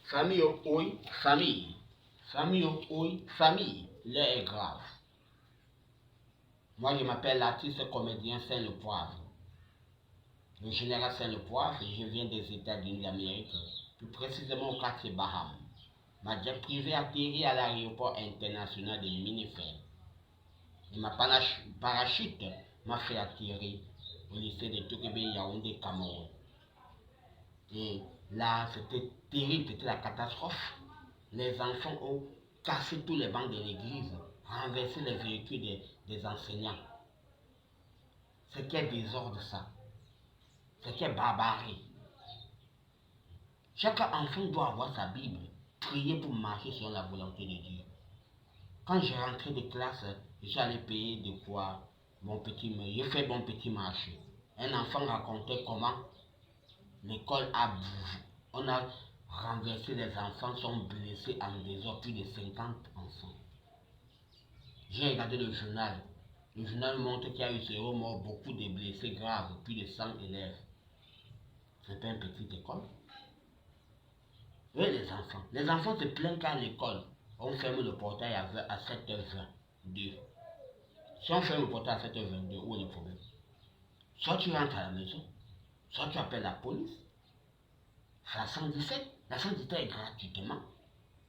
Famille, oui, famille. Famille, oui, famille. L'heure est grave. Moi, je m'appelle l'artiste comédien Saint-Le-Poivre. Le général Saint-Le-Poivre et je viens des États-Unis d'Amérique, plus précisément au quartier Bahamas. Ma jet privé atterrit à l'aéroport international de Minifel. Et ma parachute m'a fait atterrir au lycée de Tourébé Yaoundé Cameroun. Et là, c'était terrible, c'était la catastrophe. Les enfants ont cassé tous les bancs de l'église, renversé les véhicules des enseignants. C'est quel désordre ça? C'est quelle barbarie? Chaque enfant doit avoir sa Bible, prier pour marcher selon la volonté de Dieu. Quand j'ai rentré de classe, je suis allé payer de quoi j'ai fait mon petit marché. Un enfant racontait comment l'école a bougé. On a renversé les enfants, sont blessés en désordre, plus de 50 enfants. J'ai regardé le journal. Le journal montre qu'il y a eu 0 morts, beaucoup de blessés graves, plus de 100 élèves. C'est pas une petite école. Oui, les enfants. Les enfants se plaignent qu'à l'école, on ferme le portail à 7h22. Si on ferme le portail à 7h22, où est le problème? Soit tu rentres à la maison, soit tu appelles la police. C'est la 117. La 117 est gratuitement.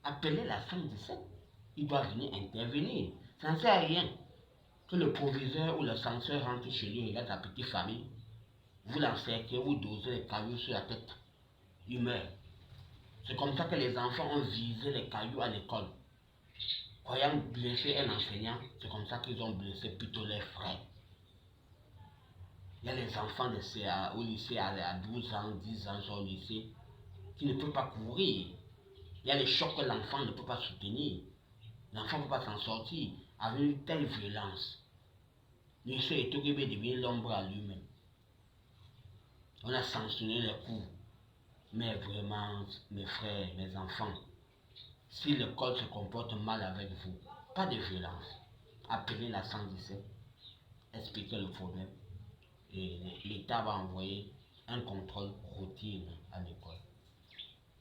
Appelez la 117. Il doit venir intervenir. Ça ne sert à rien que le proviseur ou le censeur rentre chez lui, regarde sa petite famille. Vous l'encerclez, vous dosez les cailloux sur la tête. Il meurt. C'est comme ça que les enfants ont visé les cailloux à l'école. Croyant blesser un enseignant, c'est comme ça qu'ils ont blessé plutôt les frères. Il y a les enfants au lycée à 12 ans, 10 ans, sont au lycée, qui ne peuvent pas courir. Il y a les chocs que l'enfant ne peut pas soutenir. L'enfant ne peut pas s'en sortir avec une telle violence. Le lycée est occupé devient l'ombre à lui-même. On a sanctionné les coups. Mais vraiment, mes frères, mes enfants, si l'école se comporte mal avec vous, pas de violence. Appelez la 117, expliquez le problème et l'État va envoyer un contrôle routine à l'école.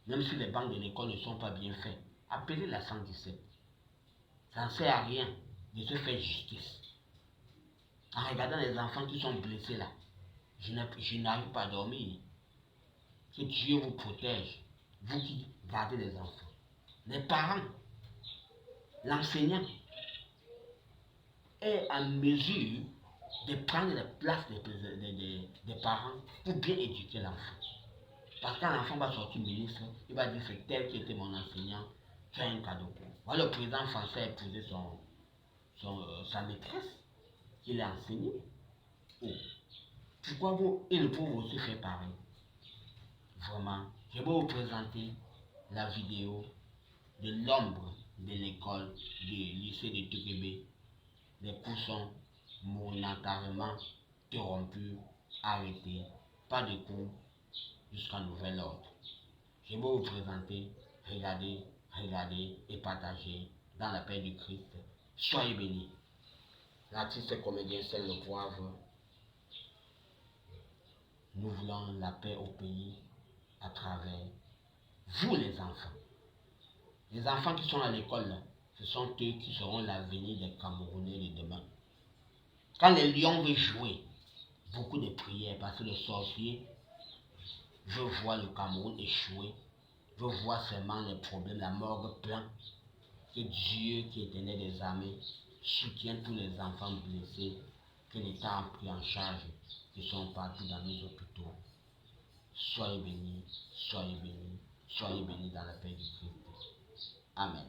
Même si les bancs de l'école ne sont pas bien faits, appelez la 117. Ça ne sert à rien de se faire justice. En regardant les enfants qui sont blessés là, je n'arrive pas à dormir. Que Dieu vous protège, vous qui gardez les enfants. Les parents, l'enseignant est en mesure de prendre la place des parents pour bien éduquer l'enfant. Parce que quand l'enfant va sortir ministre, il va dire c'est tel qui était mon enseignant, fais un cadeau. Voilà, le président français a épousé sa maîtresse qu'il a enseigné. Oh. Pourquoi il ne peut aussi faire pareil? Vraiment, je vais vous présenter la vidéo de l'ombre de l'école du lycée de Tourébé. Les cours sont momentanément interrompus, arrêtés, pas de cours jusqu'à nouvel ordre. Je vais vous présenter, regardez et partagez dans la paix du Christ. Soyez bénis. L'artiste comédien Saint-Le-Poivre. Nous voulons la paix au pays à travers vous les enfants. Les enfants qui sont à l'école, ce sont eux qui seront l'avenir des Camerounais de demain. Quand les lions veulent jouer, beaucoup de prières, parce que le sorcier veut voir le Cameroun échouer, veut voir seulement les problèmes, la morgue plein. Que Dieu qui est éternel des armées soutienne tous les enfants blessés que l'État a pris en charge, qui sont partout dans nos hôpitaux. Soyez bénis, soyez bénis, soyez bénis dans la paix du Christ. Amen.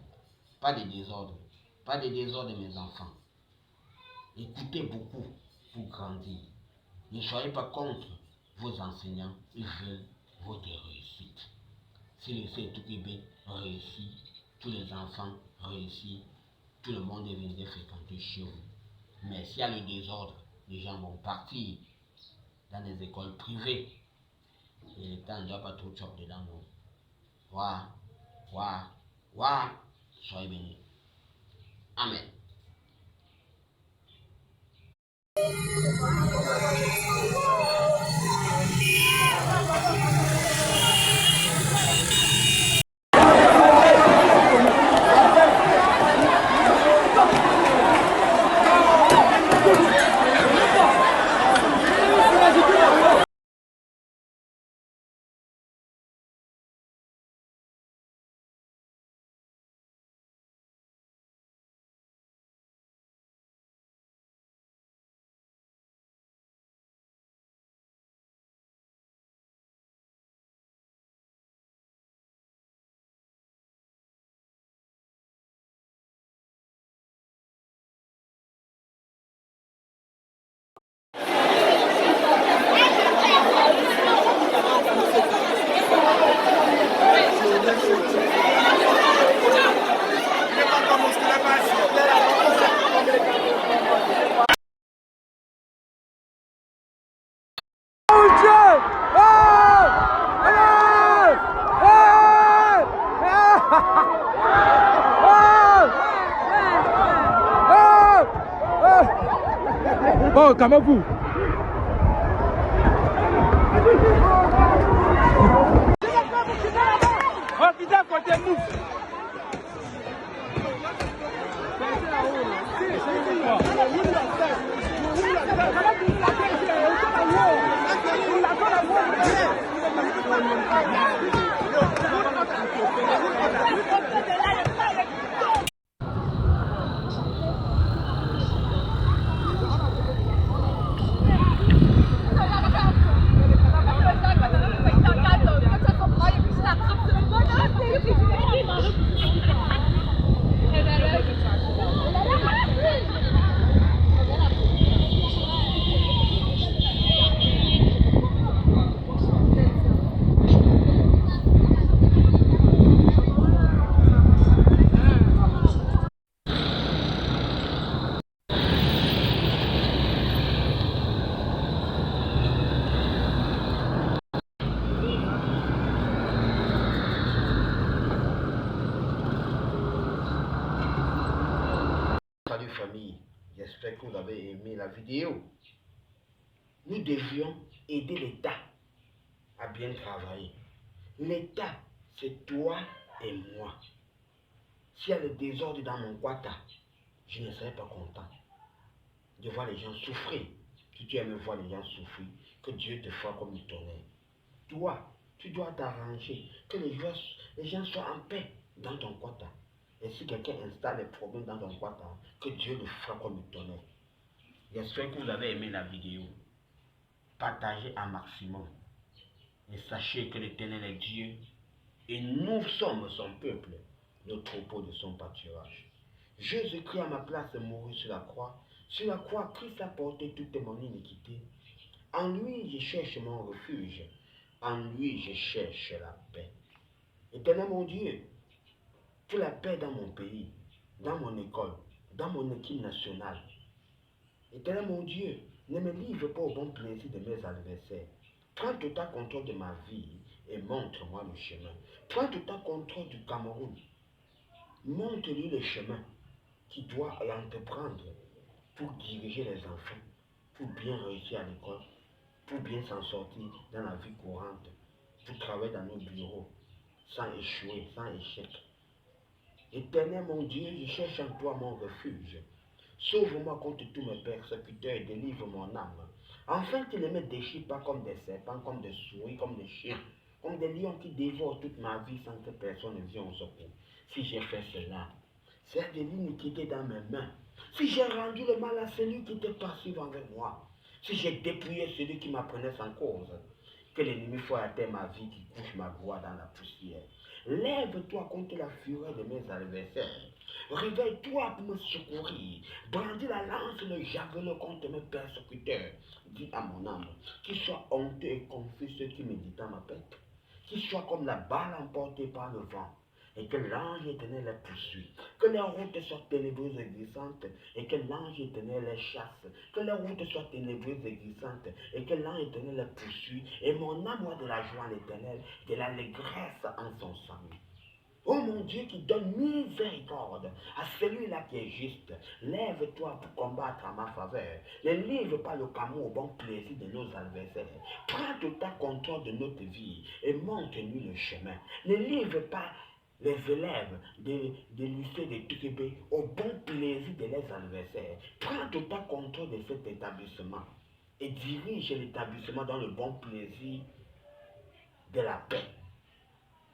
Pas de désordre, pas de désordre mes enfants. Écoutez beaucoup pour grandir. Ne soyez pas contre vos enseignants, ils veulent votre réussite. Si le C2KB réussit, tous les enfants réussissent, tout le monde viendrait fréquenter chez vous. Mais s'il y a le désordre, les gens vont partir dans des écoles privées. Et l'État ne doit pas trop choper dedans. Soyez bénis. Amen. Oh, calmez-vous. Oh, quittez à côté de nous. Salut famille, j'espère que vous avez aimé la vidéo. Nous devions aider l'État à bien travailler. L'État, c'est toi et moi. S'il y a le désordre dans mon quota, je ne serai pas content de voir les gens souffrir. Si tu aimes voir les gens souffrir, que Dieu te fasse comme il tonnerre. Toi, tu dois t'arranger, que les gens soient en paix dans ton quota. Et si quelqu'un installe des problèmes dans ton quota, que Dieu le fera comme il tonnerre. J'espère que vous avez aimé la vidéo. Partagez un maximum. Et sachez que l'Éternel est Dieu. Et nous sommes son peuple, le troupeau de son pâturage. Jésus-Christ à ma place est mouru sur la croix. Sur la croix, Christ a porté toute mon iniquité. En lui, je cherche mon refuge. En lui, je cherche la paix. Éternel mon Dieu, pour la paix dans mon pays, dans mon école, dans mon équipe nationale. Éternel mon Dieu, ne me livre pas au bon plaisir de mes adversaires. Prends total contrôle de ma vie et montre-moi le chemin. Prends total contrôle du Cameroun. Montre-lui le chemin qu'il doit entreprendre pour diriger les enfants, pour bien réussir à l'école, pour bien s'en sortir dans la vie courante, pour travailler dans nos bureaux, sans échouer, sans échec. Éternel mon Dieu, je cherche en toi mon refuge. Sauve-moi contre tous mes persécuteurs et délivre mon âme. Afin qu'il ne me déchire pas comme des serpents, comme des souris, comme des chiens, comme des lions qui dévorent toute ma vie sans que personne ne vienne au secours. Si j'ai fait cela, c'est de l'iniquité dans mes mains. Si j'ai rendu le mal à celui qui était passif avec moi, si j'ai dépouillé celui qui m'apprenait sans cause, que l'ennemi soit à terre ma vie qui couche ma gloire dans la poussière. Lève-toi contre la fureur de mes adversaires. Réveille-toi pour me secourir. Brandis la lance et le javelot contre mes persécuteurs. Dis à mon âme, qu'il soit honteux et confus ceux qui méditent à ma pète. Qu'il soit comme la balle emportée par le vent. Et que l'ange éternel les poursuit. Que les routes soient ténébreuses et glissantes. Et que l'ange éternel les chasse. Que les routes soient ténébreuses et glissantes. Et que l'ange éternel les poursuit. Et mon âme a de la joie en l'éternel. De l'allégresse en son salut. Oh mon Dieu qui donne miséricorde à celui-là qui est juste, lève-toi pour combattre à ma faveur. Ne livre pas le cameau au bon plaisir de nos adversaires. Prends total contrôle de notre vie et montre-nous le chemin. Ne livre pas les élèves des lycées de Tukebe au bon plaisir de leurs adversaires. Prends total contrôle de cet établissement et dirige l'établissement dans le bon plaisir de la paix.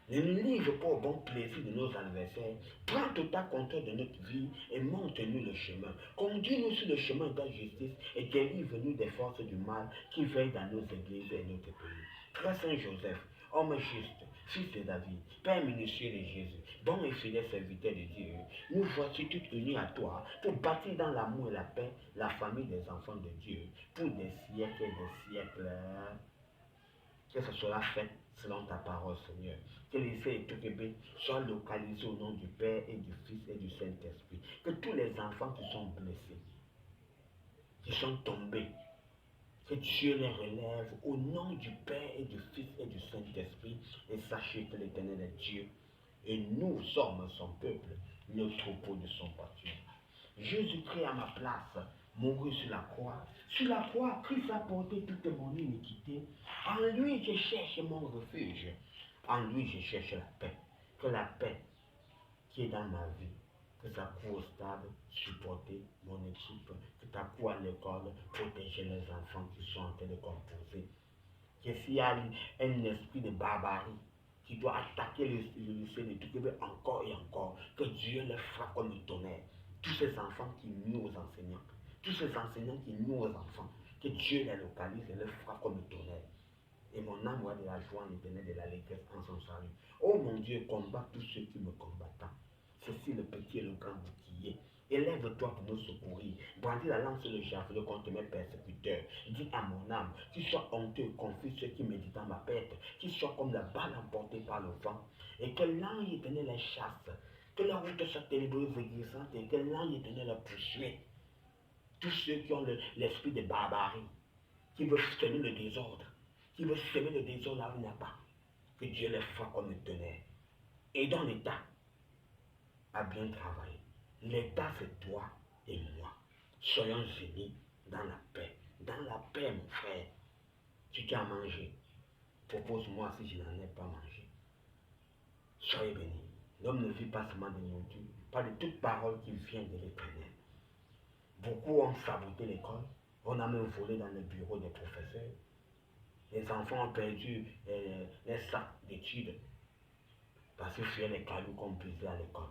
Ne nous livre pas au bon plaisir de nos adversaires. Prends total contrôle de notre vie et montre-nous le chemin. Conduis-nous sur le chemin de la justice et délivre-nous des forces du mal qui veillent dans nos églises et notre pays. Très Saint Joseph, homme juste, fils de David, Père minutieux de Jésus, bon et fidèle serviteur de Dieu, nous voici tous unis à toi pour bâtir dans l'amour et la paix la famille des enfants de Dieu pour des siècles et des siècles. Que ce soit fait selon ta parole, Seigneur. Que l'essai et tout Québec soient localisés au nom du Père et du Fils et du Saint-Esprit. Que tous les enfants qui sont blessés, qui sont tombés, que Dieu les relève au nom du Père et du Fils et du Saint-Esprit. Et sachez que l'Éternel est Dieu. Et nous sommes son peuple, le troupeau de son pâturage. Jésus-Christ à ma place, mourut sur la croix. Sur la croix, Christ a porté toute mon iniquité. En lui, je cherche mon refuge. En lui, je cherche la paix. Que la paix qui est dans ma vie, que ça court au stade, supporter mon équipe, que ça court à l'école, protéger les enfants qui sont en train de composer. Que s'il y a un esprit de barbarie qui doit attaquer le lycée de tout encore et encore, que Dieu les frappe comme le tonnerre. Tous ces enfants qui nuisent aux enseignants, tous ces enseignants qui nuisent aux enfants, que Dieu les localise et les frappe comme le tonnerre. Et mon âme voit de la joie en éternel, de l'allégresse en son salut. Oh mon Dieu, combat tous ceux qui me combattent. Ceci le petit et le grand bouclier. Élève-toi pour me secourir. Brandis la lance et le javelot contre mes persécuteurs. Dis à mon âme, qu'il soit honteux, confus ceux qui méditent dans ma perte, qu'il soit comme la balle emportée par le vent, et que l'ange éternel les chasse, que la route soit ténébreuse et glissante, et que l'ange éternel les poursuive. Tous ceux qui ont l'esprit de barbarie, qui veulent semer le désordre, qui veulent semer le désordre là où il n'y a pas, que Dieu les frappe comme le tonnerre. Et dans l'État, à bien travailler. L'État, c'est toi et moi. Soyons unis dans la paix. Dans la paix, mon frère. Tu as mangé. Propose-moi si je n'en ai pas mangé. Soyez bénis. L'homme ne vit pas seulement de nourriture, pas de toute parole qui vient de l'Éternel. Beaucoup ont saboté l'école. On a même volé dans le bureau des professeurs. Les enfants ont perdu les sacs d'études parce que c'est les cailloux qu'on puisait à l'école.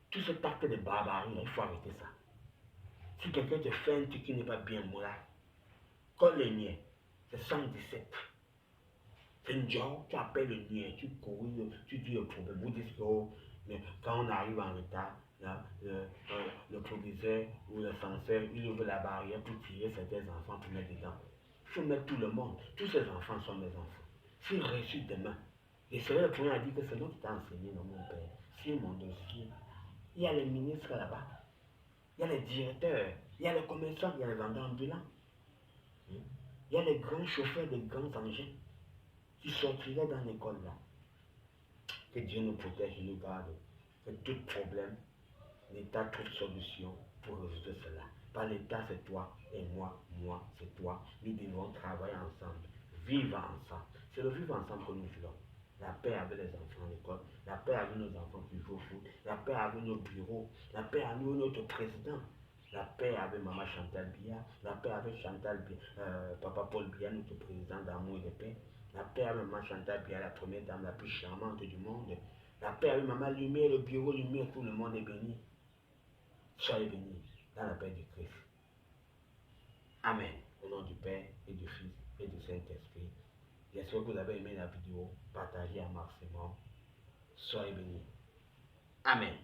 Tout ce acte de barbarie, il faut arrêter ça. Si quelqu'un te fait un truc qui n'est pas bien moulin, comme le mien, c'est 117. C'est une job, tu appelles le mien, tu cours, tu dis le problème. Vous dites que mais quand on arrive en retard, là, le proviseur ou le censeur, il ouvre la barrière pour tirer certains enfants pour mettre dedans. Il faut mettre tout le monde. Tous ces enfants sont mes enfants. S'ils reçus demain, et c'est le premier à dire que c'est nous qui t'a enseigné, non mon père. C'est mon dossier. Il y a les ministres là-bas, il y a les directeurs, il y a les commerçants, il y a les vendeurs ambulants. Il y a les grands chauffeurs de grands engins qui sortiraient dans l'école là. Que Dieu nous protège et nous garde. Que tout problème, l'État trouve solution pour résoudre cela. Pas l'État, c'est toi et moi c'est toi. Nous devons travailler ensemble, vivre ensemble. C'est le vivre ensemble que nous voulons. La paix avec les enfants à l'école, la paix avec nos enfants qui jouent au foot, la paix avec nos bureaux, la paix avec notre président, la paix avec maman Chantal Biya, la paix avec papa Paul Biya, notre président d'amour et de paix, la paix avec maman Chantal Biya, la première dame la plus charmante du monde, la paix avec maman Lumière, le bureau Lumière, tout le monde est béni. Soyez bénis dans la paix du Christ. Amen. Au nom du Père et du Fils et du Saint-Esprit. J'espère que vous avez aimé la vidéo. Partagez un maximum. Soyez bénis. Amen.